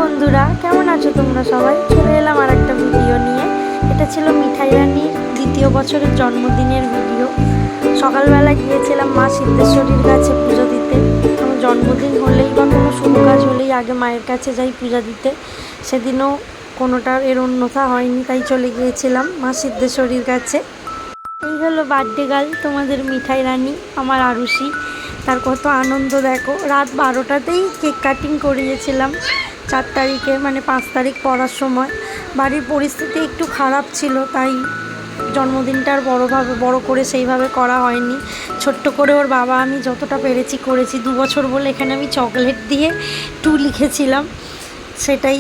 বন্ধুরা, কেমন আছো তোমরা সবাই? চলে এলাম আর একটা ভিডিও নিয়ে। এটা ছিল মিঠাই রানীর 2য় বছরের জন্মদিনের ভিডিও। সকালবেলা গিয়েছিলাম মা সিদ্ধেশ্বরীর কাছে পুজো দিতে। কোনো জন্মদিন হলেই বা কোনো শুভ কাজ হলেই আগে মায়ের কাছে যাই পূজা দিতে। সেদিনও কোনোটার অন্যথা হয়নি, তাই চলে গিয়েছিলাম মা সিদ্ধেশ্বরীর কাছে। এই হলো বার্থডে গার্ল, তোমাদের মিঠাই রানী, আমার আরুষি। তার কত আনন্দ দেখো। রাত 12টাতেই কেক কাটিং করিয়েছিলাম 4 তারিখে, মানে 5 তারিখ পড়ার সময়। বাড়ির পরিস্থিতি একটু খারাপ ছিল, তাই জন্মদিনটা আর বড় করে সেইভাবে করা হয়নি। ছোট্ট করে ওর বাবা আমি যতটা পেরেছি করেছি। 2 বছর বলে এখানে আমি চকলেট দিয়ে 2 লিখেছিলাম, সেটাই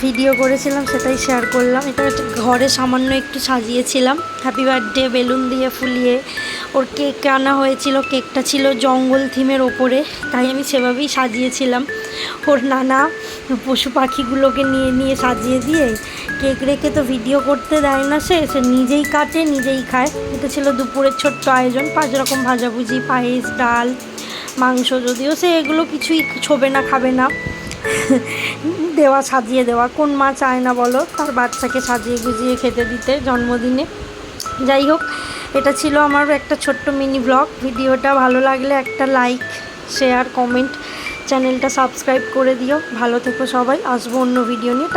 ভিডিও করেছিলাম, সেটাই শেয়ার করলাম। এটা ঘরে সামান্য একটু সাজিয়েছিলাম, হ্যাপি বার্থডে বেলুন দিয়ে ফুলিয়ে। ওর কেক আনা হয়েছিল, কেকটা ছিল জঙ্গল থিমের ওপরে, তাই আমি সেভাবেই সাজিয়েছিলাম। ওর নানা পশু পাখিগুলোকে নিয়ে নিয়ে সাজিয়ে দিয়ে কেক রেখে তো ভিডিও করতে দেয় না, সে নিজেই কাটে নিজেই খায়। এটা ছিল দুপুরের ছোট্ট আয়োজন, 5 রকম ভাজাভুজি, পায়েস, ডাল, মাংস। যদিও সে এগুলো কিছুই ছোবে না, খাবে না। দেওয়া, সাজিয়ে দেওয়া, কোন মা চায় না বলো তার বাচ্চাকে সাজিয়ে গুজিয়ে খেতে দিতে জন্মদিনে? যাই হোক, এটা ছিল আমার একটা ছোট্ট মিনি ব্লগ। ভিডিওটা ভালো লাগলে একটা লাইক, শেয়ার, কমেন্ট, চ্যানেলটা সাবস্ক্রাইব করে দিও। ভালো থেকো সবাই, আসবো অন্য ভিডিও নিয়ে।